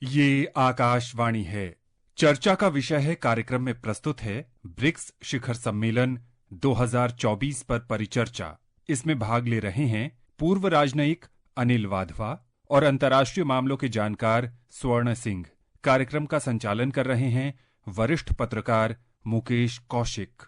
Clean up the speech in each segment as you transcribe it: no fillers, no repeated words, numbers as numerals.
ये आकाशवाणी है। चर्चा का विषय है, कार्यक्रम में प्रस्तुत है ब्रिक्स शिखर सम्मेलन 2024 पर परिचर्चा। इसमें भाग ले रहे हैं पूर्व राजनयिक अनिल वाधवा और अंतर्राष्ट्रीय मामलों के जानकार स्वर्ण सिंह। कार्यक्रम का संचालन कर रहे हैं वरिष्ठ पत्रकार मुकेश कौशिक।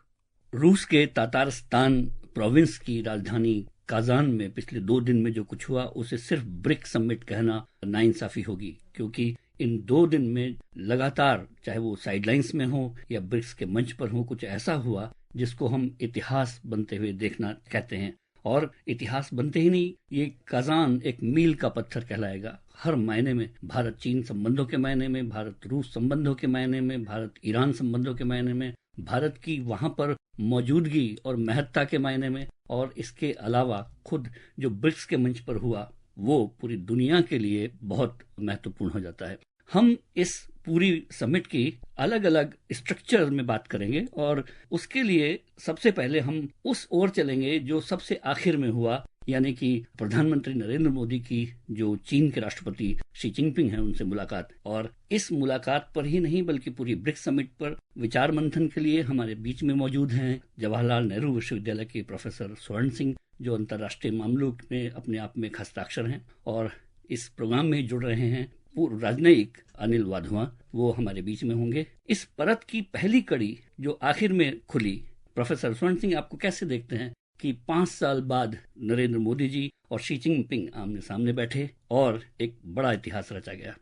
रूस के तातारस्तान प्रोविंस की राजधानी काजान में पिछले 2 दिन में जो कुछ हुआ उसे सिर्फ ब्रिक्स समिट कहना नाइंसाफी होगी, क्योंकि इन 2 दिन में लगातार, चाहे वो साइडलाइंस में हो या ब्रिक्स के मंच पर हो, कुछ ऐसा हुआ जिसको हम इतिहास बनते हुए देखना कहते हैं। और इतिहास बनते ही नहीं, ये काजान एक मील का पत्थर कहलाएगा हर मायने में। भारत चीन संबंधों के मायने में, भारत रूस संबंधों के मायने में, भारत ईरान संबंधों के मायने में, भारत की वहां पर मौजूदगी और महत्ता के मायने में, और इसके अलावा खुद जो ब्रिक्स के मंच पर हुआ वो पूरी दुनिया के लिए बहुत महत्वपूर्ण हो जाता है। हम इस पूरी समिट की अलग अलग स्ट्रक्चर में बात करेंगे और उसके लिए सबसे पहले हम उस ओर चलेंगे जो सबसे आखिर में हुआ, यानी कि प्रधानमंत्री नरेंद्र मोदी की जो चीन के राष्ट्रपति शी जिनपिंग हैं उनसे मुलाकात। और इस मुलाकात पर ही नहीं बल्कि पूरी ब्रिक्स समिट पर विचार मंथन के लिए हमारे बीच में मौजूद हैं जवाहरलाल नेहरू विश्वविद्यालय के प्रोफेसर स्वर्ण सिंह, जो अंतर्राष्ट्रीय मामलों में अपने आप में हस्ताक्षर हैं। और इस प्रोग्राम में जुड़ रहे हैं पूर्व राजनयिक अनिल वाधवा, वो हमारे बीच में होंगे। इस परत की पहली कड़ी जो आखिर में खुली, प्रोफेसर स्वर्ण सिंह, आपको कैसे देखते हैं कि 5 साल बाद नरेंद्र मोदी जी और शी जिनपिंग आमने सामने बैठे और एक बड़ा इतिहास रचा गया?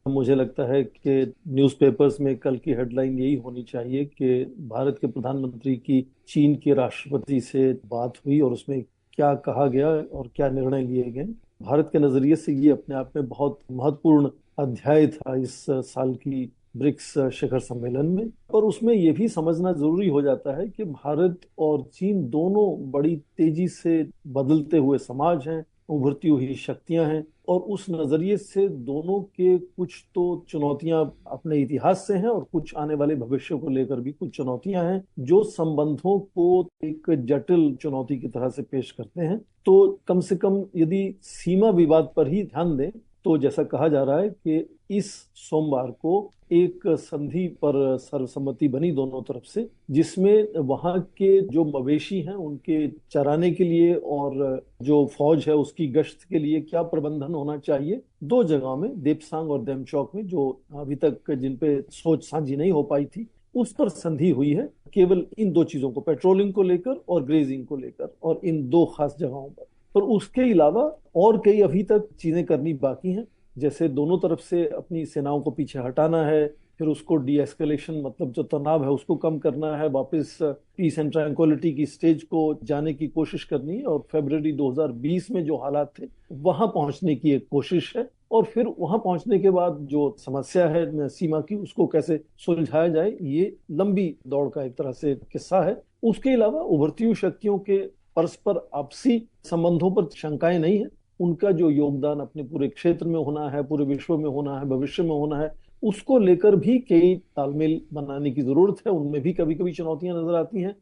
मुझे लगता है कि न्यूज़पेपर्स में कल की हेडलाइन यही होनी चाहिए कि भारत के प्रधानमंत्री की चीन के राष्ट्रपति से बात हुई और उसमें क्या कहा गया और क्या निर्णय लिए गए। भारत के नजरिए से ये अपने आप में बहुत महत्वपूर्ण अध्याय था इस साल की ब्रिक्स शिखर सम्मेलन में। और उसमें यह भी समझना जरूरी हो जाता है कि भारत और चीन दोनों बड़ी तेजी से बदलते हुए समाज हैं, उभरती हुई शक्तियां हैं, और उस नजरिए से दोनों के कुछ तो चुनौतियां अपने इतिहास से हैं और कुछ आने वाले भविष्य को लेकर भी कुछ चुनौतियां हैं जो संबंधों को एक जटिल चुनौती की तरह से पेश करते हैं। तो कम से कम यदि सीमा विवाद पर ही ध्यान दें तो जैसा कहा जा रहा है कि इस सोमवार को एक संधि पर सर्वसम्मति बनी दोनों तरफ से, जिसमें वहां के जो मवेशी हैं उनके चराने के लिए और जो फौज है उसकी गश्त के लिए क्या प्रबंधन होना चाहिए, 2 जगहों में, देपसांग और देमचौक में, जो अभी तक जिन पे सोच साझी नहीं हो पाई थी, उस पर संधि हुई है। केवल इन 2 चीजों को, पेट्रोलिंग को लेकर और ग्रेजिंग को लेकर, और इन 2 खास जगहों पर। पर उसके अलावा और कई अभी तक चीजें करनी बाकी हैं, जैसे दोनों तरफ से अपनी सेनाओं को पीछे हटाना है, फिर उसको डी एस्केलेशन, मतलब जो तनाव है उसको कम करना है, वापस पीस एंड ट्रैंक्विलिटी की स्टेज को जाने की कोशिश करनी है, और फरवरी 2020 में जो हालात थे वहां पहुंचने की एक कोशिश है। और फिर वहां पहुंचने के बाद जो समस्या है सीमा की, उसको कैसे सुलझाया जाए, ये लंबी दौड़ का एक तरह से किस्सा है। उसके अलावा उभरती हुई शक्तियों के परस्पर आपसी संबंधों पर शंकाएं नहीं है। उनका जो योगदान अपने पूरे क्षेत्र में होना है, पूरे विश्व में होना है, भविष्य में होना है, उसको लेकर भी कई तालमेल बनाने की जरूरत है। उनमें भी कभी कभी चुनौतियां नजर आती हैं।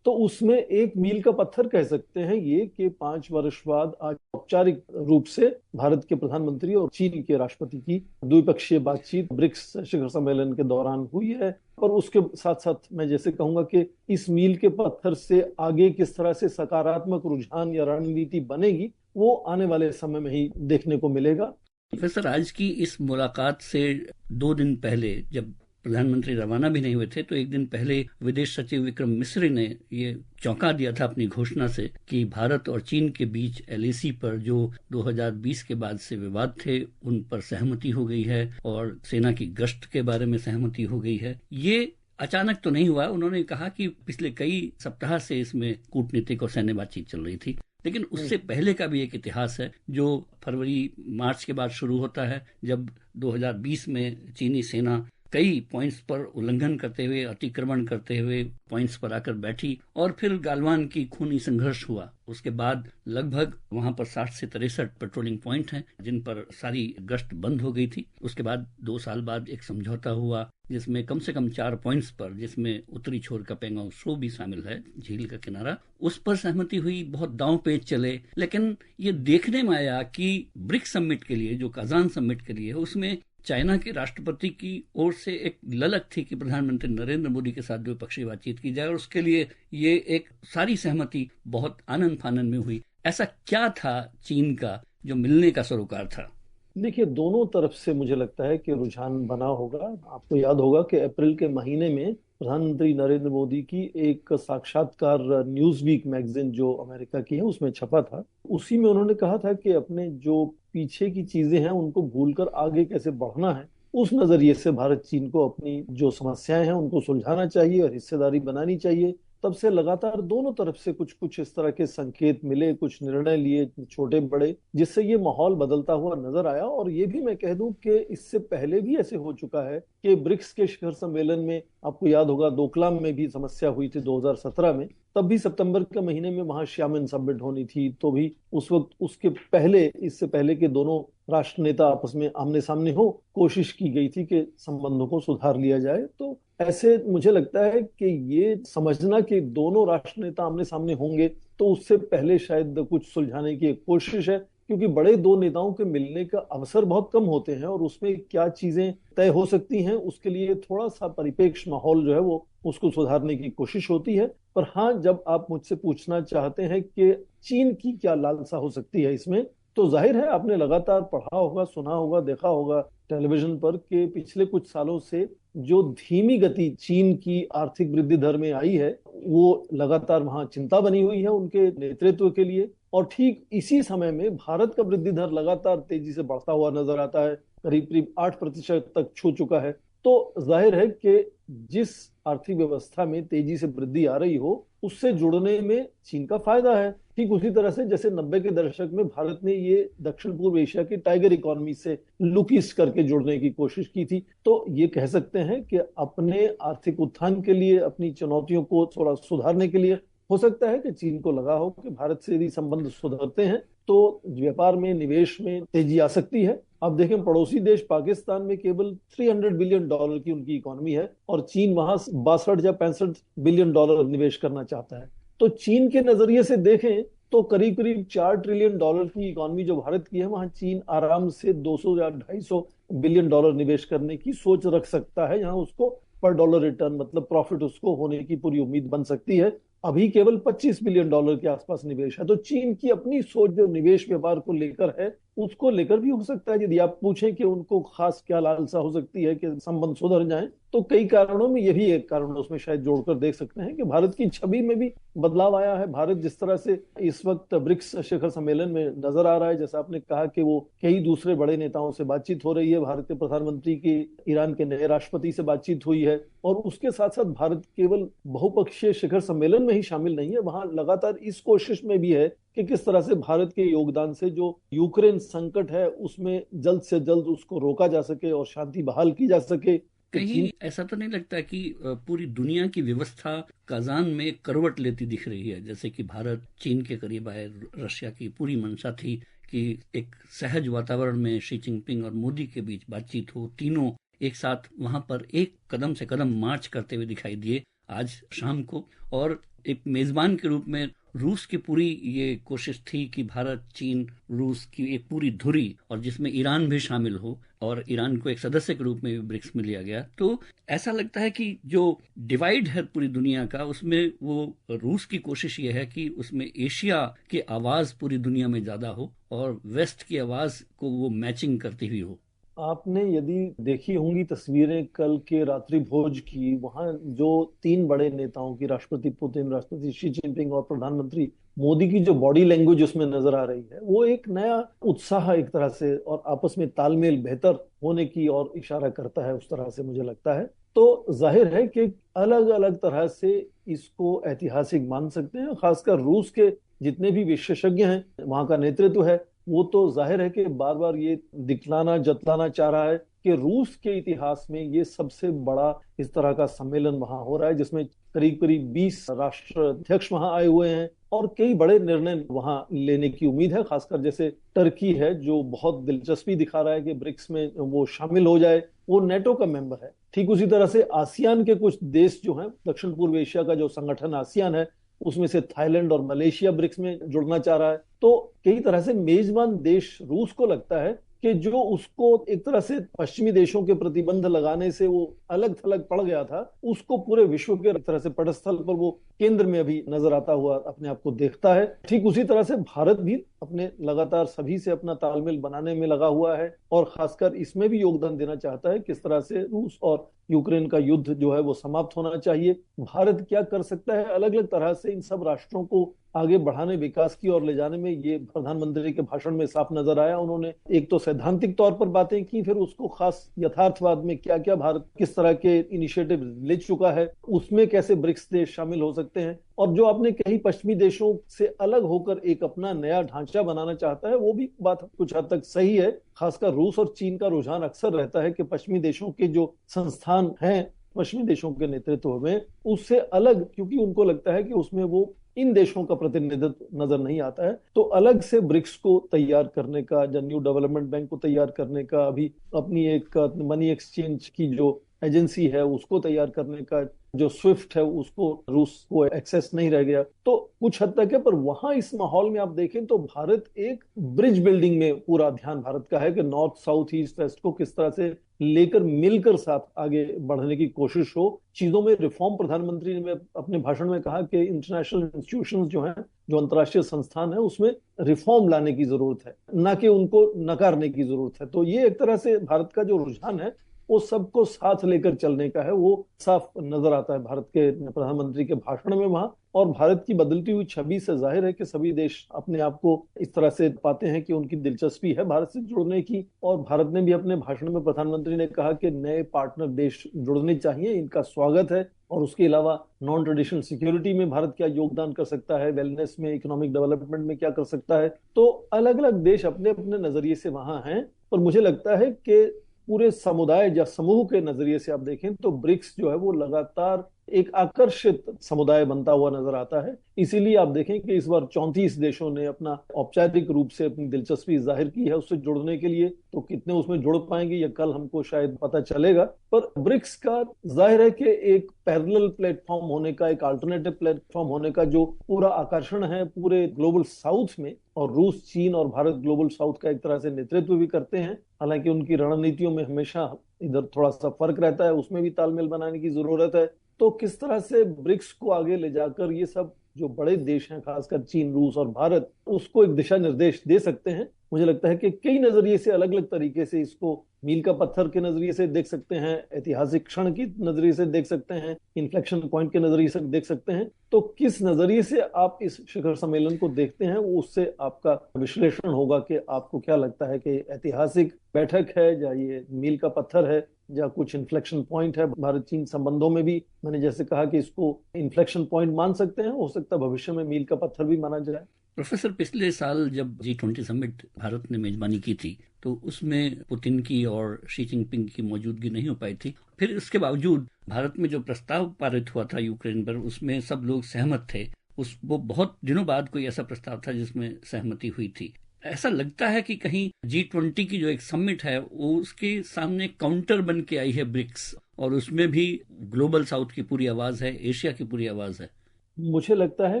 तो उसमें एक मील का पत्थर कह सकते हैं ये कि 5 वर्ष बाद आज औपचारिक रूप से भारत के प्रधानमंत्री और चीन के राष्ट्रपति की द्विपक्षीय बातचीत ब्रिक्स शिखर सम्मेलन के दौरान हुई है। और उसके साथ साथ मैं जैसे कहूंगा कि इस मील के पत्थर से आगे किस तरह से सकारात्मक रुझान या रणनीति बनेगी, वो आने वाले समय में ही देखने को मिलेगा। प्रोफेसर, आज की इस मुलाकात से 2 दिन पहले जब प्रधानमंत्री रवाना भी नहीं हुए थे, तो एक दिन पहले विदेश सचिव विक्रम मिस्री ने ये चौंका दिया था अपनी घोषणा से कि भारत और चीन के बीच एलएसी पर जो 2020 के बाद से विवाद थे उन पर सहमति हो गई है और सेना की गश्त के बारे में सहमति हो गई है। ये अचानक तो नहीं हुआ। उन्होंने कहा कि पिछले कई सप्ताह से इसमें कूटनीतिक और सैन्य बातचीत चल रही थी, लेकिन उससे पहले का भी एक इतिहास है जो फरवरी मार्च के बाद शुरू होता है, जब 2020 में चीनी सेना कई पॉइंट्स पर उल्लंघन करते हुए, अतिक्रमण करते हुए पॉइंट्स पर आकर बैठी और फिर गालवान की खूनी संघर्ष हुआ। उसके बाद लगभग वहां पर 60 से 63 पेट्रोलिंग पॉइंट हैं जिन पर सारी गश्त बंद हो गई थी। उसके बाद 2 साल बाद एक समझौता हुआ जिसमें कम से कम 4 पॉइंट्स पर, जिसमें उत्तरी छोर का पेंगोंग त्सो भी शामिल है, झील का किनारा, उस पर सहमति हुई। बहुत दांव पेच चले, लेकिन ये देखने में आया कि ब्रिक्स समिट के लिए, जो काजान समिट के लिए, उसमें चाइना के राष्ट्रपति की ओर से एक ललक थी कि प्रधानमंत्री नरेंद्र मोदी के साथ द्विपक्षीय बातचीत की जाए, और उसके लिए ये एक सारी सहमति बहुत आनंद फानन में हुई। ऐसा क्या था चीन का जो मिलने का सरोकार था? देखिए, दोनों तरफ से मुझे लगता है कि रुझान बना होगा। आपको याद होगा कि अप्रैल के महीने में प्रधानमंत्री नरेंद्र मोदी की एक साक्षात्कार न्यूज वीक मैगजीन जो अमेरिका की है उसमें छपा था। उसी में उन्होंने कहा था कि अपने जो पीछे की चीजें हैं उनको भूलकर आगे कैसे बढ़ना है, उस नजरिए से भारत चीन को अपनी जो समस्याएं हैं उनको सुलझाना चाहिए और हिस्सेदारी बनानी चाहिए। तब से लगातार दोनों तरफ से कुछ कुछ इस तरह के संकेत मिले, कुछ निर्णय लिए छोटे बड़े, जिससे ये माहौल बदलता हुआ नजर आया। और ये भी मैं कह दूं कि इससे पहले भी ऐसे हो चुका है कि ब्रिक्स के शिखर सम्मेलन में, आपको याद होगा डोकलाम में भी समस्या हुई थी 2017 में। तब भी सितंबर के महीने में वहां xiamen समिट होनी थी, तो भी उस वक्त उसके पहले, इससे पहले के दोनों राष्ट्र नेता आपस में आमने सामने हो, कोशिश की गई थी कि संबंधों को सुधार लिया जाए। तो ऐसे मुझे लगता है कि ये समझना कि दोनों राष्ट्र नेता आमने सामने होंगे तो उससे पहले शायद कुछ सुलझाने की एक कोशिश है, क्योंकि बड़े दो नेताओं के मिलने का अवसर बहुत कम होते हैं और उसमें क्या चीजें तय हो सकती हैं उसके लिए थोड़ा सा परिपेक्ष माहौल जो है वो उसको सुधारने की कोशिश होती है। पर हाँ, जब आप मुझसे पूछना चाहते हैं कि चीन की क्या लालसा हो सकती है इसमें, तो जाहिर है आपने लगातार पढ़ा होगा, सुना होगा, देखा होगा टेलीविजन पर कि पिछले कुछ सालों से जो धीमी गति चीन की आर्थिक वृद्धि दर में आई है वो लगातार वहां चिंता बनी हुई है उनके नेतृत्व के लिए। और ठीक इसी समय में भारत का वृद्धि दर लगातार तेजी से बढ़ता हुआ नजर आता है, करीब करीब 8% तक छू चुका है। तो जाहिर है कि जिस आर्थिक व्यवस्था में तेजी से वृद्धि आ रही हो उससे जुड़ने में चीन का फायदा है। ठीक उसी तरह से जैसे 90 के दशक में भारत ने ये दक्षिण पूर्व एशिया की टाइगर इकोनॉमी से लुक ईस्ट करके जुड़ने की कोशिश की थी। तो ये कह सकते हैं कि अपने आर्थिक उत्थान के लिए, अपनी चुनौतियों को थोड़ा सुधारने के लिए हो सकता है कि चीन को लगा हो कि भारत से यदि संबंध सुधरते हैं तो व्यापार में, निवेश में तेजी आ सकती है। अब देखें, पड़ोसी देश पाकिस्तान में केवल $300 बिलियन की उनकी इकोनॉमी है और चीन वहां 62 या $65 बिलियन निवेश करना चाहता है। तो चीन के नजरिए से देखें तो करीब करीब $4 ट्रिलियन की इकोनॉमी जो भारत की है, वहां चीन आराम से 200 या 250 बिलियन निवेश करने की सोच रख सकता है। यहाँ उसको पर डॉलर रिटर्न, मतलब प्रॉफिट उसको होने की पूरी उम्मीद बन सकती है। अभी केवल $25 बिलियन के आसपास निवेश है। तो चीन की अपनी सोच जो निवेश व्यापार को लेकर है उसको लेकर भी हो सकता है, यदि आप पूछें कि उनको खास क्या लालसा हो सकती है कि संबंध सुधर जाएं, तो कई कारणों में ये भी एक कारण उसमें शायद जोड़कर देख सकते हैं कि भारत की छवि में भी बदलाव आया है। भारत जिस तरह से इस वक्त ब्रिक्स शिखर सम्मेलन में नजर आ रहा है, जैसा आपने कहा कि वो कई दूसरे बड़े नेताओं से बातचीत हो रही है, भारत के प्रधानमंत्री की ईरान के नए राष्ट्रपति से बातचीत हुई है, और उसके साथ साथ भारत केवल बहुपक्षीय शिखर सम्मेलन में ही शामिल नहीं है, वहां लगातार इस कोशिश में भी है कि किस तरह से भारत के योगदान से जो यूक्रेन संकट है उसमें जल्द से जल्द उसको रोका जा सके और शांति बहाल की जा सके। कहीं ऐसा तो नहीं लगता कि पूरी दुनिया की व्यवस्था काजान में करवट लेती दिख रही है? जैसे कि भारत चीन के करीब आए, रशिया की पूरी मंशा थी कि एक सहज वातावरण में शी जिनपिंग और मोदी के बीच बातचीत हो, तीनों एक साथ वहां पर एक कदम से कदम मार्च करते हुए दिखाई दिए आज शाम को। और एक मेजबान के रूप में रूस की पूरी ये कोशिश थी कि भारत, चीन, रूस की एक पूरी धुरी, और जिसमें ईरान भी शामिल हो, और ईरान को एक सदस्य के रूप में भी ब्रिक्स में लिया गया। तो ऐसा लगता है कि जो डिवाइड है पूरी दुनिया का, उसमें वो रूस की कोशिश ये है कि उसमें एशिया की आवाज पूरी दुनिया में ज्यादा हो और वेस्ट की आवाज को वो मैचिंग करती हुई हो। आपने यदि देखी होंगी तस्वीरें कल के रात्रि भोज की, वहां जो तीन बड़े नेताओं की, राष्ट्रपति पुतिन, राष्ट्रपति शी जिनपिंग और प्रधानमंत्री मोदी की जो बॉडी लैंग्वेज उसमें नजर आ रही है, वो एक नया उत्साह एक तरह से और आपस में तालमेल बेहतर होने की और इशारा करता है, उस तरह से मुझे लगता है। तो जाहिर है कि अलग अलग तरह से इसको ऐतिहासिक मान सकते हैं। खासकर रूस के जितने भी विशेषज्ञ हैं, वहां का नेतृत्व है, वो तो जाहिर है कि बार बार ये दिखलाना, जतलाना चाह रहा है कि रूस के इतिहास में ये सबसे बड़ा इस तरह का सम्मेलन वहां हो रहा है, जिसमें करीब करीब 20 राष्ट्र अध्यक्ष वहां आए हुए हैं और कई बड़े निर्णय वहां लेने की उम्मीद है। खासकर जैसे टर्की है जो बहुत दिलचस्पी दिखा रहा है कि ब्रिक्स में वो शामिल हो जाए, वो नेटो का मेंबर है। ठीक उसी तरह से आसियान के कुछ देश जो हैं, दक्षिण पूर्व एशिया का जो संगठन आसियान है, उसमें से थाईलैंड और मलेशिया ब्रिक्स में जुड़ना चाह रहा है। तो कई तरह से मेजबान देश रूस को लगता है कि जो उसको एक तरह से पश्चिमी देशों के प्रतिबंध लगाने से वो अलग थलग पड़ गया था, उसको पूरे विश्व के एक तरह से पटस्थल पर वो केंद्र में अभी नजर आता हुआ अपने आप को देखता है। ठीक उसी तरह से भारत भी अपने लगातार सभी से अपना तालमेल बनाने में लगा हुआ है और खासकर इसमें भी योगदान देना चाहता है किस तरह से रूस और यूक्रेन का युद्ध जो है वो समाप्त होना चाहिए। भारत क्या कर सकता है, अलग अलग तरह से इन सब राष्ट्रों को आगे बढ़ाने, विकास की ओर ले जाने में, ये प्रधानमंत्री के भाषण में साफ नजर आया। उन्होंने एक तो सैद्धांतिक तौर पर बातें की, फिर उसको खास यथार्थवाद में क्या क्या भारत किस तरह के इनिशिएटिव ले चुका है, उसमें कैसे ब्रिक्स देश शामिल हो सकते हैं, और जो आपने कही पश्चिमी देशों से अलग होकर एक अपना नया ढांचा बनाना चाहता है, वो भी बात कुछ हद तक सही है। खासकर रूस और चीन का रुझान अक्सर रहता है कि पश्चिमी देशों के जो संस्थान हैं पश्चिमी देशों के नेतृत्व में, उससे अलग, क्योंकि उनको लगता है कि उसमें वो इन देशों का प्रतिनिधित्व नजर नहीं आता है, तो अलग से ब्रिक्स को तैयार करने का, जो न्यू डेवलपमेंट बैंक को तैयार करने का, अभी अपनी एक मनी एक्सचेंज की जो एजेंसी है उसको तैयार करने का, जो स्विफ्ट है उसको रूस को एक्सेस नहीं रह गया, तो कुछ हद तक है। पर वहां इस माहौल में आप देखें तो भारत एक ब्रिज बिल्डिंग में पूरा ध्यान भारत का है कि नॉर्थ साउथ ईस्ट वेस्ट को किस तरह से लेकर मिलकर साथ आगे बढ़ने की कोशिश हो। चीजों में रिफॉर्म, प्रधानमंत्री ने अपने भाषण में कहा कि इंटरनेशनल इंस्टीट्यूशंस जो हैं, जो अंतर्राष्ट्रीय संस्थान है, उसमें रिफॉर्म लाने की जरूरत है, ना कि उनको नकारने की जरूरत है। तो ये एक तरह से भारत का जो रुझान है वो सबको साथ लेकर चलने का है, वो साफ नजर आता है भारत के प्रधानमंत्री के भाषण में वहां। और भारत की बदलती हुई छवि से जाहिर है कि सभी देश अपने आप को इस तरह से पाते हैं कि उनकी दिलचस्पी है भारत से जुड़ने की। और भारत ने भी अपने भाषण में, प्रधानमंत्री ने कहा कि नए पार्टनर देश जुड़ने चाहिए, इनका स्वागत है। और उसके अलावा नॉन ट्रेडिशनल सिक्योरिटी में भारत क्या योगदान कर सकता है, वेलनेस में, इकोनॉमिक डेवलपमेंट में क्या कर सकता है, तो अलग अलग देश अपने अपने नजरिए से वहां हैं। और मुझे लगता है कि पूरे समुदाय या समूह के नजरिए से आप देखें तो ब्रिक्स जो है वो लगातार एक आकर्षित समुदाय बनता हुआ नजर आता है। इसीलिए आप देखें कि इस बार 34 देशों ने अपना औपचारिक रूप से अपनी दिलचस्पी जाहिर की है उससे जुड़ने के लिए। तो कितने उसमें जुड़ पाएंगे ये कल हमको शायद पता चलेगा। पर ब्रिक्स का जाहिर है कि एक पैरेलल प्लेटफॉर्म होने का, एक अल्टरनेटिव प्लेटफॉर्म होने का जो पूरा आकर्षण है पूरे ग्लोबल साउथ में, और रूस, चीन और भारत ग्लोबल साउथ का एक तरह से नेतृत्व भी करते हैं। हालांकि उनकी रणनीतियों में हमेशा इधर थोड़ा सा फर्क रहता है, उसमें भी तालमेल बनाने की जरूरत है। तो किस तरह से ब्रिक्स को आगे ले जाकर ये सब जो बड़े देश हैं, खासकर चीन, रूस और भारत, उसको एक दिशा निर्देश दे सकते हैं। मुझे लगता है कि कई नजरिए से, अलग अलग तरीके से इसको मील का पत्थर के नजरिए से देख सकते हैं, ऐतिहासिक क्षण की नजरिए से देख सकते हैं, इन्फ्लेक्शन पॉइंट के नजरिए से देख सकते हैं। तो किस नजरिए से आप इस शिखर सम्मेलन को देखते हैं, वो उससे आपका विश्लेषण होगा कि आपको क्या लगता है कि ऐतिहासिक बैठक है या ये मील का पत्थर है या कुछ इन्फ्लेक्शन पॉइंट है भारत चीन संबंधों में भी। मैंने जैसे कहा कि इसको इन्फ्लेक्शन पॉइंट मान सकते हैं, हो सकता है भविष्य में मील का पत्थर भी माना जाए। प्रोफेसर, पिछले साल जब G20 समिट भारत ने मेजबानी की थी तो उसमें पुतिन की और शी जिनपिंग की मौजूदगी नहीं हो पाई थी। फिर इसके बावजूद भारत में जो प्रस्ताव पारित हुआ था यूक्रेन पर, उसमें सब लोग सहमत थे। वो बहुत दिनों बाद कोई ऐसा प्रस्ताव था जिसमें सहमति हुई थी। ऐसा लगता है कि कहीं G20 की जो एक समिट है वो उसके सामने काउंटर बन के आई है ब्रिक्स, और उसमें भी ग्लोबल साउथ की पूरी आवाज है, एशिया की पूरी आवाज है। मुझे लगता है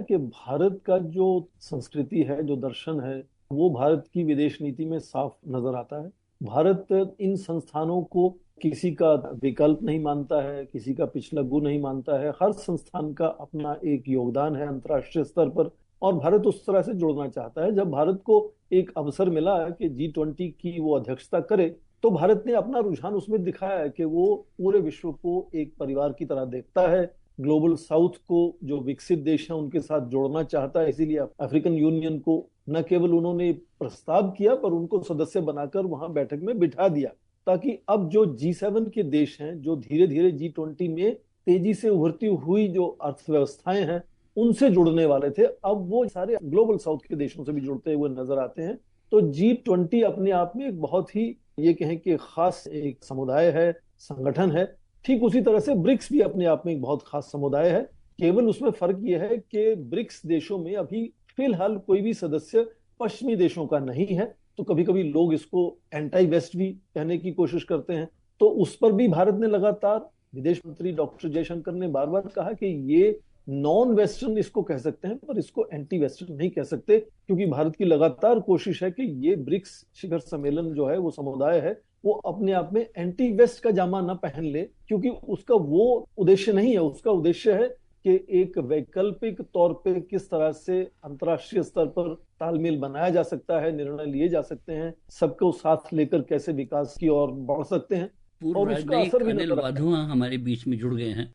कि भारत का जो संस्कृति है, जो दर्शन है, वो भारत की विदेश नीति में साफ नजर आता है। भारत इन संस्थानों को किसी का विकल्प नहीं मानता है, किसी का पिछलग्गू नहीं मानता है। हर संस्थान का अपना एक योगदान है अंतर्राष्ट्रीय स्तर पर, और भारत उस तरह से जुड़ना चाहता है। जब भारत को एक अवसर मिला कि G20 की वो अध्यक्षता करे, तो भारत ने अपना रुझान उसमें दिखाया है कि वो पूरे विश्व को एक परिवार की तरह देखता है, ग्लोबल साउथ को जो विकसित देश हैं उनके साथ जोड़ना चाहता है। इसीलिए अफ्रीकन यूनियन को न केवल उन्होंने प्रस्ताव किया, पर उनको सदस्य बनाकर वहां बैठक में बिठा दिया, ताकि अब जो G7 के देश हैं, जो धीरे धीरे G20 में तेजी से उभरती हुई जो अर्थव्यवस्थाएं हैं उनसे जुड़ने वाले थे, अब वो सारे ग्लोबल साउथ के देशों से भी जुड़ते हुए नजर आते हैं। तो G20 अपने आप में एक बहुत ही, ये कहें कि खास एक समुदाय है, संगठन है। ठीक उसी तरह से ब्रिक्स भी अपने आप में एक बहुत खास समुदाय है। केवल उसमें फर्क यह है कि ब्रिक्स देशों में अभी फिलहाल कोई भी सदस्य पश्चिमी देशों का नहीं है। तो कभी कभी लोग इसको एंटी वेस्ट भी कहने की कोशिश करते हैं। तो उस पर भी भारत ने लगातार, विदेश मंत्री डॉक्टर जयशंकर ने बार बार कहा कि ये नॉन वेस्टर्न इसको कह सकते हैं, पर इसको एंटी वेस्टर्न नहीं कह सकते, क्योंकि भारत की लगातार कोशिश है कि ये ब्रिक्स शिखर सम्मेलन जो है, वो समुदाय है, वो अपने आप में एंटी वेस्ट का जामा ना पहन ले, क्योंकि उसका वो उद्देश्य नहीं है। उसका उद्देश्य है कि एक वैकल्पिक तौर पे किस तरह से अंतर्राष्ट्रीय स्तर पर तालमेल बनाया जा सकता है, निर्णय लिए जा सकते हैं, सबको साथ लेकर कैसे विकास की ओर बढ़ सकते हैं, पूर्व और उसका राजनयिक असर भी अनिल नजर आता है। वाधवा हमारे बीच में जुड़ गए हैं।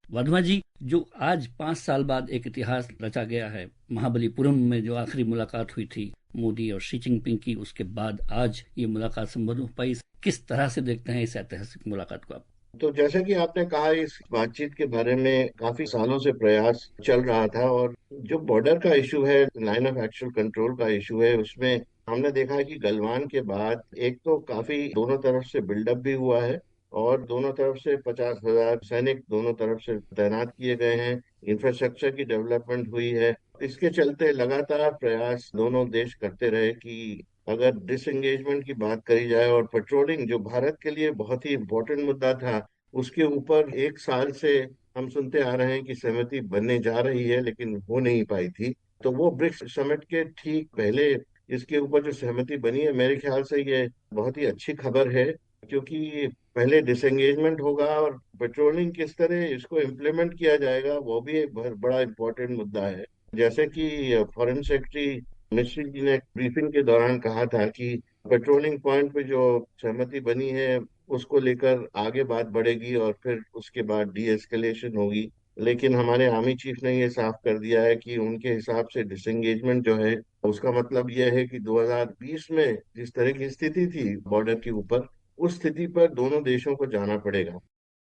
वाधवा जी, जो आज 5 साल बाद एक इतिहास रचा गया है, महाबलीपुरम में जो आखिरी मुलाकात हुई थी मोदी और शी जिनपिंग की, उसके बाद आज ये मुलाकात संभव हो पाई, किस तरह से देखते हैं इस ऐतिहासिक मुलाकात को आप? तो जैसा कि आपने कहा, इस बातचीत के बारे में काफी सालों से प्रयास चल रहा था, और जो बॉर्डर का इशू है, लाइन ऑफ एक्चुअल कंट्रोल का इशू है, उसमें हमने देखा है कि गलवान के बाद एक तो काफी दोनों तरफ से बिल्डअप भी हुआ है, और दोनों तरफ से 50,000 सैनिक दोनों तरफ से तैनात किए गए हैं, इंफ्रास्ट्रक्चर की डेवलपमेंट हुई है। इसके चलते लगातार प्रयास दोनों देश करते रहे कि अगर डिसएंगेजमेंट की बात करी जाए और पेट्रोलिंग, जो भारत के लिए बहुत ही इम्पोर्टेंट मुद्दा था, उसके ऊपर 1 साल से हम सुनते आ रहे हैं कि सहमति बनने जा रही है, लेकिन हो नहीं पाई थी। तो वो ब्रिक्स समिट के ठीक पहले इसके ऊपर जो सहमति बनी है, मेरे ख्याल से ये बहुत ही अच्छी खबर है, क्योंकि पहले डिसएंगेजमेंट होगा और पेट्रोलिंग किस तरह इसको इम्प्लीमेंट किया जाएगा, वो भी एक बहुत बड़ा इम्पोर्टेंट मुद्दा है। जैसे कि फॉरेन सेक्रेटरी मिश्री जी ने ब्रीफिंग के दौरान कहा था कि पेट्रोलिंग पॉइंट पे जो सहमति बनी है, उसको लेकर आगे बात बढ़ेगी और फिर उसके बाद डी एस्केलेशन होगी। लेकिन हमारे आर्मी चीफ ने ये साफ कर दिया है कि उनके हिसाब से डिसएंगेजमेंट जो है, उसका मतलब यह है कि 2020 में जिस तरह की स्थिति थी बॉर्डर के ऊपर, उस स्थिति पर दोनों देशों को जाना पड़ेगा।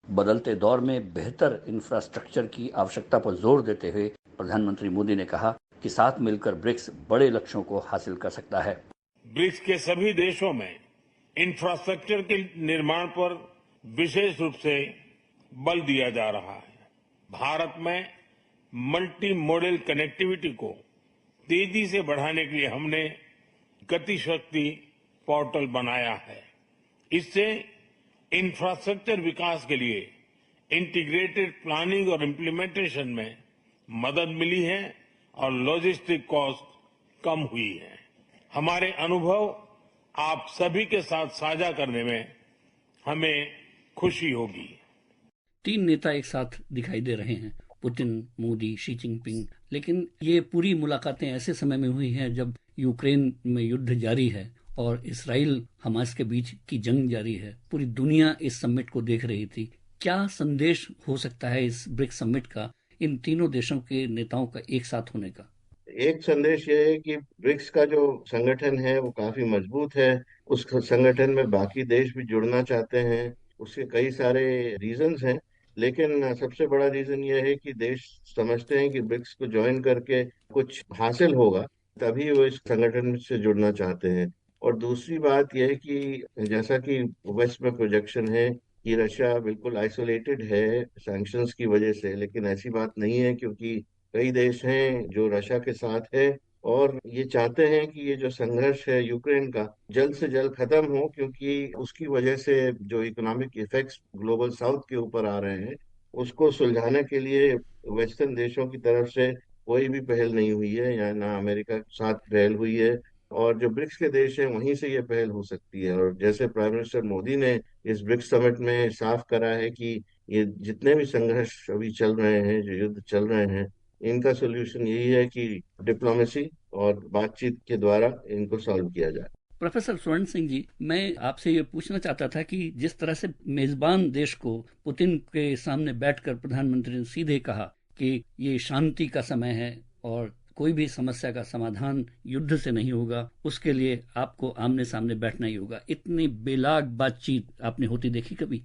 बदलते दौर में बेहतर इंफ्रास्ट्रक्चर की आवश्यकता पर जोर देते हुए प्रधानमंत्री मोदी ने कहा कि साथ मिलकर ब्रिक्स बड़े लक्ष्यों को हासिल कर सकता है। ब्रिक्स के सभी देशों में इंफ्रास्ट्रक्चर के निर्माण पर विशेष रूप से बल दिया जा रहा है। भारत में मल्टी मॉडल कनेक्टिविटी को तेजी से बढ़ाने के लिए हमने गति शक्ति पोर्टल बनाया है। इससे इंफ्रास्ट्रक्चर विकास के लिए इंटीग्रेटेड प्लानिंग और इम्प्लीमेंटेशन में मदद मिली है और लॉजिस्टिक कॉस्ट कम हुई है। हमारे अनुभव आप सभी के साथ साझा करने में हमें खुशी होगी। 3 नेता एक साथ दिखाई दे रहे हैं, पुतिन, मोदी, शी जिनपिंग। लेकिन ये पूरी मुलाकातें ऐसे समय में हुई हैं जब यूक्रेन में युद्ध जारी है और इसराइल हमास के बीच की जंग जारी है। पूरी दुनिया इस समिट को देख रही थी। क्या संदेश हो सकता है इस ब्रिक्स समिट का, इन तीनों देशों के नेताओं का एक साथ होने का? एक संदेश ये है कि ब्रिक्स का जो संगठन है वो काफी मजबूत है। उस संगठन में बाकी देश भी जुड़ना चाहते हैं। उसके कई सारे रीजंस हैं, लेकिन सबसे बड़ा रीजन ये है कि देश समझते हैं कि ब्रिक्स को ज्वाइन करके कुछ हासिल होगा, तभी वो इस संगठन से जुड़ना चाहते हैं। और दूसरी बात यह है कि जैसा कि वेस्ट में प्रोजेक्शन है कि रशिया बिल्कुल आइसोलेटेड है सैंक्शंस की वजह से, लेकिन ऐसी बात नहीं है, क्योंकि कई देश हैं जो रशिया के साथ है और ये चाहते हैं कि ये जो संघर्ष है यूक्रेन का जल्द से जल्द खत्म हो, क्योंकि उसकी वजह से जो इकोनॉमिक इफेक्ट्स ग्लोबल साउथ के ऊपर आ रहे हैं, उसको सुलझाने के लिए वेस्टर्न देशों की तरफ से कोई भी पहल नहीं हुई है, या ना अमेरिका के साथ पहल हुई है। और जो ब्रिक्स के देश हैं वहीं से ये पहल हो सकती है। और जैसे प्राइम मिनिस्टर मोदी ने इस ब्रिक्स समिट में साफ करा है कि ये जितने भी संघर्ष अभी चल रहे हैं, जो युद्ध चल रहे हैं, इनका सोल्यूशन यही है कि डिप्लोमेसी और बातचीत के द्वारा इनको सॉल्व किया जाए। प्रोफेसर स्वर्ण सिंह जी, मैं आपसे ये पूछना चाहता था कि जिस तरह से मेजबान देश को पुतिन के सामने बैठकर प्रधानमंत्री ने सीधे कहा कि ये शांति का समय है और कोई भी समस्या का समाधान युद्ध से नहीं होगा, उसके लिए आपको आमने सामने बैठना ही होगा। इतनी बेलाग बातचीत आपने होती देखी कभी?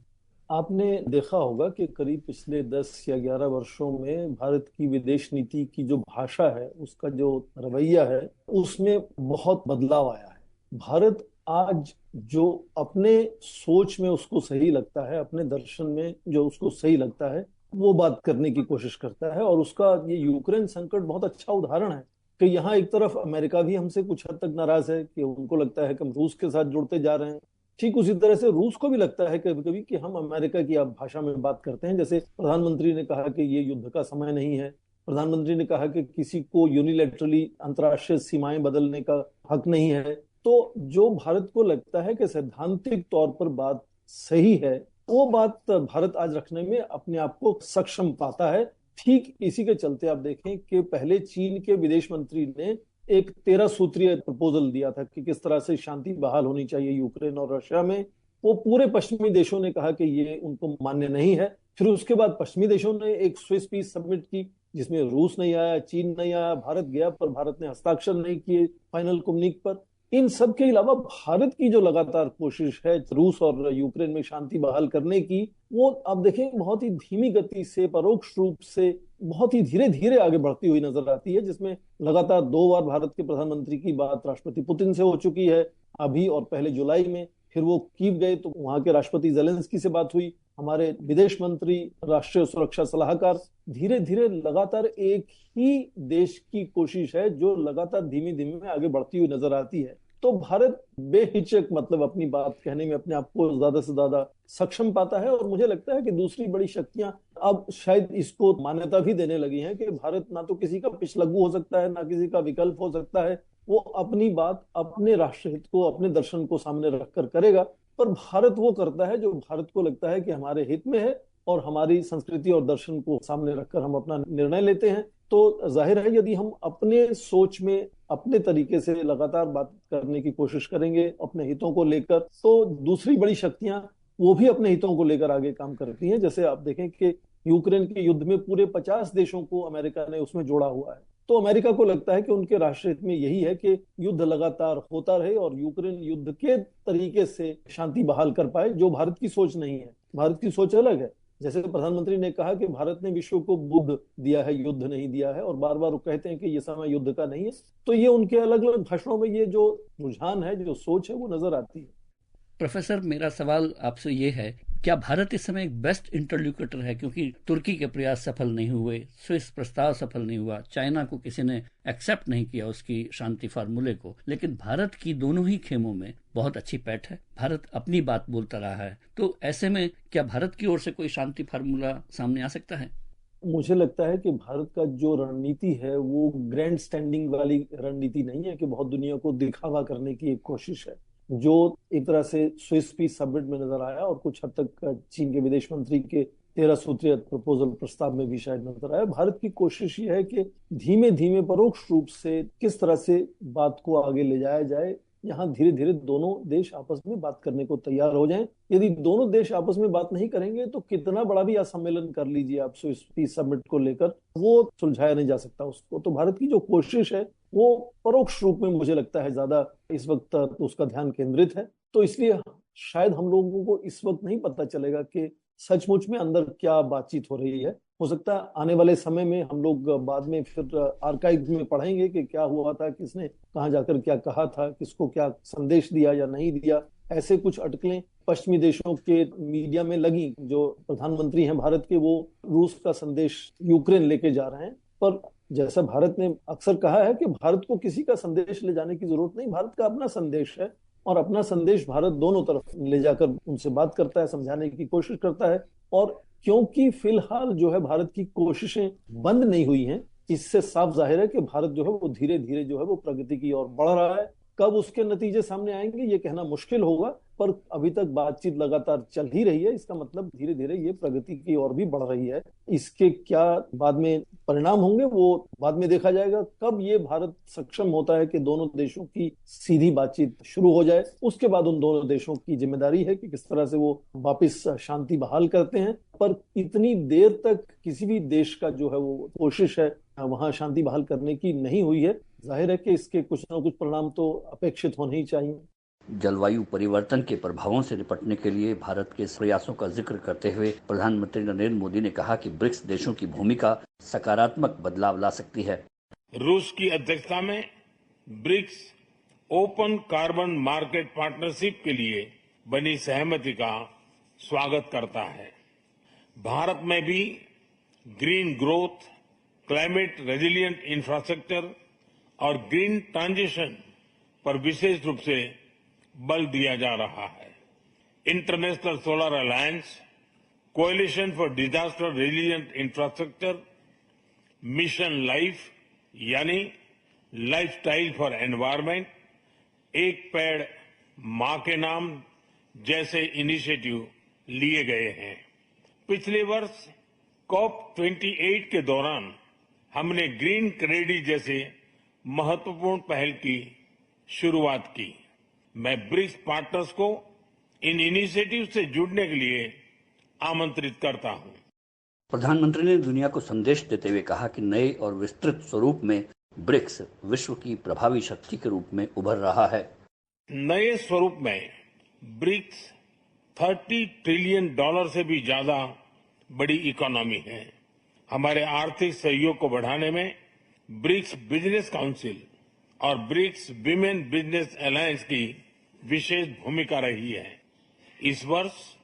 आपने देखा होगा कि करीब पिछले 10 या 11 वर्षों में भारत की विदेश नीति की जो भाषा है, उसका जो रवैया है, उसमें बहुत बदलाव आया है। भारत आज जो अपने सोच में उसको सही लगता है, अपने दर्शन में जो उसको सही लगता है, वो बात करने की कोशिश करता है। और उसका ये यूक्रेन संकट बहुत अच्छा उदाहरण है कि यहाँ एक तरफ अमेरिका भी हमसे कुछ हद तक नाराज है कि उनको लगता है कि हम रूस के साथ जुड़ते जा रहे हैं। ठीक उसी तरह से रूस को भी लगता है कभी कभी कि हम अमेरिका की भाषा में बात करते हैं। जैसे प्रधानमंत्री ने कहा कि ये युद्ध का समय नहीं है, प्रधानमंत्री ने कहा कि किसी को यूनिलैटरली अंतर्राष्ट्रीय सीमाएं बदलने का हक नहीं है। तो जो भारत को लगता है कि सैद्धांतिक तौर पर बात सही है, वो बात भारत आज रखने में अपने आप को सक्षम पाता है। ठीक इसी के चलते आप देखें कि पहले चीन के विदेश मंत्री ने एक 13 सूत्रीय प्रपोजल दिया था कि किस तरह से शांति बहाल होनी चाहिए यूक्रेन और रशिया में। वो पूरे पश्चिमी देशों ने कहा कि ये उनको मान्य नहीं है। फिर उसके बाद पश्चिमी देशों ने एक स्विस पीस सबमिट की, जिसमें रूस नहीं आया, चीन नहीं आया, भारत गया, पर भारत ने हस्ताक्षर नहीं किए फाइनल कम्युनिक पर। इन सब के अलावा भारत की जो लगातार कोशिश है रूस और यूक्रेन में शांति बहाल करने की, वो आप देखें बहुत ही धीमी गति से, परोक्ष रूप से, बहुत ही धीरे धीरे आगे बढ़ती हुई नजर आती है, जिसमें लगातार 2 बार भारत के प्रधानमंत्री की बात राष्ट्रपति पुतिन से हो चुकी है अभी, और पहले जुलाई में। फिर वो कीव गए तो वहां के राष्ट्रपति जेलेंस्की से बात हुई। हमारे विदेश मंत्री, राष्ट्रीय सुरक्षा सलाहकार, धीरे धीरे लगातार एक ही देश की कोशिश है जो लगातार धीमे धीमे आगे बढ़ती हुई नजर आती है। तो भारत बेहिचक मतलब अपनी बात कहने में अपने आप को ज्यादा से ज्यादा सक्षम पाता है। और मुझे लगता है कि दूसरी बड़ी शक्तियां अब शायद इसको मान्यता भी देने लगी हैं कि भारत ना तो किसी का पिछलग्गू हो सकता है, ना किसी का विकल्प हो सकता है। वो अपनी बात अपने राष्ट्रहित को, अपने दर्शन को सामने रखकर करेगा। पर भारत वो करता है जो भारत को लगता है कि हमारे हित में है, और हमारी संस्कृति और दर्शन को सामने रखकर हम अपना निर्णय लेते हैं। तो जाहिर है यदि हम अपने सोच में अपने तरीके से लगातार बात करने की कोशिश करेंगे अपने हितों को लेकर, तो दूसरी बड़ी शक्तियां वो भी अपने हितों को लेकर आगे काम करती हैं। जैसे आप देखें कि यूक्रेन के युद्ध में पूरे 50 देशों को अमेरिका ने उसमें जोड़ा हुआ है। तो अमेरिका को लगता है कि उनके राष्ट्र हित में यही है कि युद्ध लगातार होता रहे और यूक्रेन युद्ध के तरीके से शांति बहाल कर पाए, जो भारत की सोच नहीं है। भारत की सोच अलग है। जैसे प्रधानमंत्री ने कहा कि भारत ने विश्व को बुद्ध दिया है, युद्ध नहीं दिया है, और बार बार वो कहते हैं कि ये समय युद्ध का नहीं है। तो ये उनके अलग अलग भाषणों में ये जो रुझान है, जो सोच है, वो नजर आती है। प्रोफेसर, मेरा सवाल आपसे ये है, क्या भारत इस समय एक बेस्ट इंटरलोक्यूटर है? क्योंकि तुर्की के प्रयास सफल नहीं हुए, स्विस प्रस्ताव सफल नहीं हुआ, चाइना को किसी ने एक्सेप्ट नहीं किया उसकी शांति फार्मूले को, लेकिन भारत की दोनों ही खेमों में बहुत अच्छी पैठ है। भारत अपनी बात बोलता रहा है। तो ऐसे में क्या भारत की ओर से कोई शांति फार्मूला सामने आ सकता है? मुझे लगता है कि भारत का जो रणनीति है वो ग्रैंड स्टैंडिंग वाली रणनीति नहीं है कि बहुत दुनिया को दिखावा करने की एक कोशिश है, जो एक तरह से स्विस पीस समिट में नजर आया और कुछ हद तक चीन के विदेश मंत्री के 13 सूत्रीय प्रपोजल प्रस्ताव में भी शायद नजर आया। भारत की कोशिश ये है कि धीमे धीमे परोक्ष रूप से किस तरह से बात को आगे ले जाया जाए। यहाँ धीरे धीरे दोनों देश आपस में बात करने को तैयार हो जाएं। यदि दोनों देश आपस में बात नहीं करेंगे तो कितना बड़ा भी सम्मेलन कर लीजिए आप स्विस पीस समिट को लेकर, वो सुलझाया नहीं जा सकता उसको। तो भारत की जो कोशिश है वो परोक्ष रूप में मुझे लगता है ज्यादा इस वक्त उसका ध्यान केंद्रित है। तो इसलिए शायद हम लोगों को इस वक्त नहीं पता चलेगा कि सचमुच में अंदर क्या बातचीत हो रही है। हो सकता है आने वाले समय में हम लोग बाद में फिर आर्काइव में पढ़ेंगे कि क्या हुआ था, किसने कहाँ जाकर क्या कहा था, किसको क्या संदेश दिया या नहीं दिया। ऐसे कुछ अटकलें पश्चिमी देशों के मीडिया में लगी। जो प्रधानमंत्री हैं भारत के, वो रूस का संदेश यूक्रेन लेके जा रहे हैं। पर जैसा भारत ने अक्सर कहा है कि भारत को किसी का संदेश ले जाने की जरूरत नहीं, भारत का अपना संदेश है, और अपना संदेश भारत दोनों तरफ ले जाकर उनसे बात करता है, समझाने की कोशिश करता है। और क्योंकि फिलहाल जो है भारत की कोशिशें बंद नहीं हुई हैं, इससे साफ जाहिर है कि भारत जो है वो धीरे धीरे जो है वो प्रगति की ओर बढ़ रहा है। कब उसके नतीजे सामने आएंगे ये कहना मुश्किल होगा, पर अभी तक बातचीत लगातार चल ही रही है। इसका मतलब धीरे धीरे ये प्रगति की ओर भी बढ़ रही है। इसके क्या बाद में परिणाम होंगे वो बाद में देखा जाएगा। कब ये भारत सक्षम होता है कि दोनों देशों की सीधी बातचीत शुरू हो जाए, उसके बाद उन दोनों देशों की जिम्मेदारी है कि किस तरह से वो वापस शांति बहाल करते हैं। पर इतनी देर तक किसी भी देश का जो है वो कोशिश है वहां शांति बहाल करने की नहीं हुई है। जाहिर है कि इसके कुछ न कुछ परिणाम तो अपेक्षित होने ही चाहिए। जलवायु परिवर्तन के प्रभावों से निपटने के लिए भारत के प्रयासों का जिक्र करते हुए प्रधानमंत्री नरेंद्र मोदी ने कहा कि ब्रिक्स देशों की भूमिका सकारात्मक बदलाव ला सकती है। रूस की अध्यक्षता में BRICS open carbon market partnership के लिए बनी सहमति का स्वागत करता है। भारत में भी green growth, climate resilient infrastructure और ग्रीन ट्रांजिशन पर विशेष रूप से बल दिया जा रहा है। International solar alliance, coalition for disaster resilient infrastructure, mission life यानी लाइफस्टाइल फॉर एनवायरमेंट, एक पेड़ मां के नाम जैसे इनिशिएटिव लिए गए हैं। पिछले वर्ष COP28 के दौरान हमने ग्रीन क्रेडिट जैसे महत्वपूर्ण पहल की शुरुआत की। मैं ब्रिक्स पार्टनर्स को इन इनिशिएटिव से जुड़ने के लिए आमंत्रित करता हूं। प्रधानमंत्री ने दुनिया को संदेश देते हुए कहा कि नए और विस्तृत स्वरूप में ब्रिक्स विश्व की प्रभावी शक्ति के रूप में उभर रहा है। नए स्वरूप में ब्रिक्स $30 ट्रिलियन से भी ज्यादा बड़ी इकोनॉमी है। हमारे आर्थिक सहयोग को बढ़ाने में ब्रिक्स बिजनेस काउंसिल और ब्रिक्स विमेन बिजनेस अलायंस की विशेष भूमिका रही है। इस वर्ष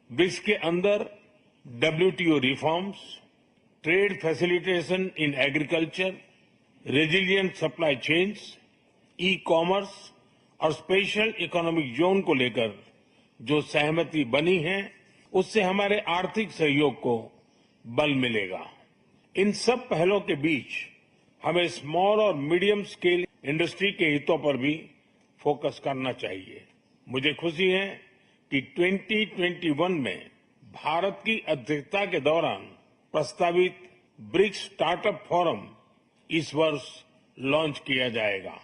ब्रिक्स के अंदर WTO reforms, trade facilitation in agriculture, resilient supply chains, ecommerce और स्पेशल इकोनॉमिक जोन को लेकर जो सहमति बनी है, उससे हमारे आर्थिक सहयोग को बल मिलेगा। इन सब पहलों के बीच हमें स्मॉल और मीडियम स्केल इंडस्ट्री के हितों पर भी फोकस करना चाहिए। मुझे खुशी है कि 2021 में भारत की अध्यक्षता के दौरान प्रस्तावित ब्रिक्स स्टार्टअप फोरम इस वर्ष लॉन्च किया जाएगा।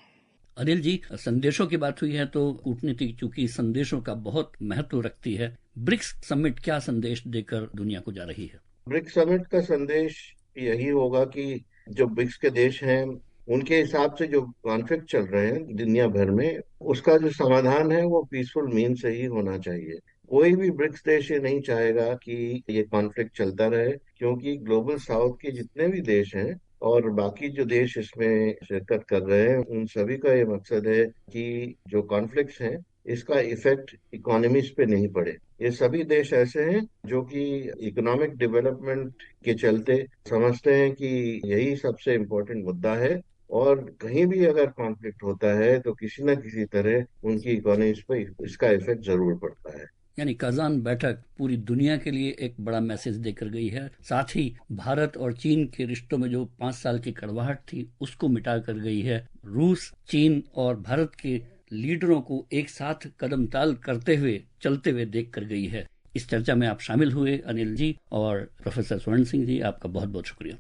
अनिल जी, संदेशों की बात हुई है तो कूटनीति चूंकि संदेशों का बहुत महत्व रखती है, ब्रिक्स समिट क्या संदेश देकर दुनिया को जा रही है? ब्रिक्स समिट का संदेश यही होगा कि जो ब्रिक्स के देश हैं उनके हिसाब से जो कॉन्फ्लिक्ट चल रहे हैं दुनिया भर में, उसका जो समाधान है वो पीसफुल मीन से ही होना चाहिए। कोई भी ब्रिक्स देश ये नहीं चाहेगा कि ये कॉन्फ्लिक्ट चलता रहे, क्योंकि ग्लोबल साउथ के जितने भी देश हैं और बाकी जो देश इसमें शिरकत कर रहे हैं, उन सभी का ये मकसद है कि जो कॉन्फ्लिक्ट्स हैं इसका इफेक्ट इकोनॉमीज पे नहीं पड़े। ये सभी देश ऐसे हैं जो कि इकोनॉमिक डेवलपमेंट के चलते समझते हैं कि यही सबसे इम्पोर्टेंट मुद्दा है, और कहीं भी अगर कॉन्फ्लिक्ट होता है तो किसी न किसी तरह उनकी इकोनॉमीज पे इसका इफेक्ट जरूर पड़ता है। यानी काजान बैठक पूरी दुनिया के लिए एक बड़ा मैसेज देकर गई है। साथ ही भारत और चीन के रिश्तों में जो 5 साल की कड़वाहट थी उसको मिटा कर गई है। रूस, चीन और भारत के लीडरों को एक साथ कदम ताल करते हुए चलते हुए देख कर गई है। इस चर्चा में आप शामिल हुए अनिल जी और प्रोफेसर स्वर्ण सिंह जी, आपका बहुत बहुत शुक्रिया।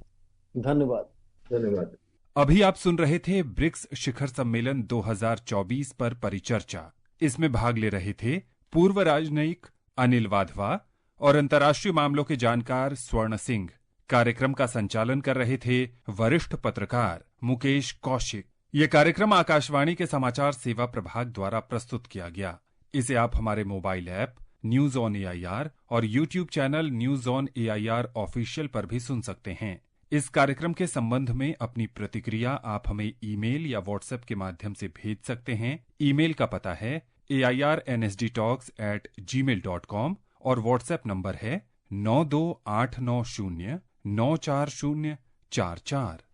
धन्यवाद। अभी आप सुन रहे थे ब्रिक्स शिखर सम्मेलन 2024 पर परिचर्चा। इसमें भाग ले रहे थे पूर्व राजनयिक अनिल वाधवा और अंतर्राष्ट्रीय मामलों के जानकार स्वर्ण सिंह। कार्यक्रम का संचालन कर रहे थे वरिष्ठ पत्रकार मुकेश कौशिक। ये कार्यक्रम आकाशवाणी के समाचार सेवा प्रभाग द्वारा प्रस्तुत किया गया। इसे आप हमारे mobile app news on AIR और YouTube channel news on AIR official पर भी सुन सकते हैं। इस कार्यक्रम के संबंध में अपनी प्रतिक्रिया आप हमें ईमेल या व्हाट्सएप के माध्यम से भेज सकते हैं। ईमेल का पता है airnsdtalks@gmail.com और व्हाट्सएप नंबर है 9289094044।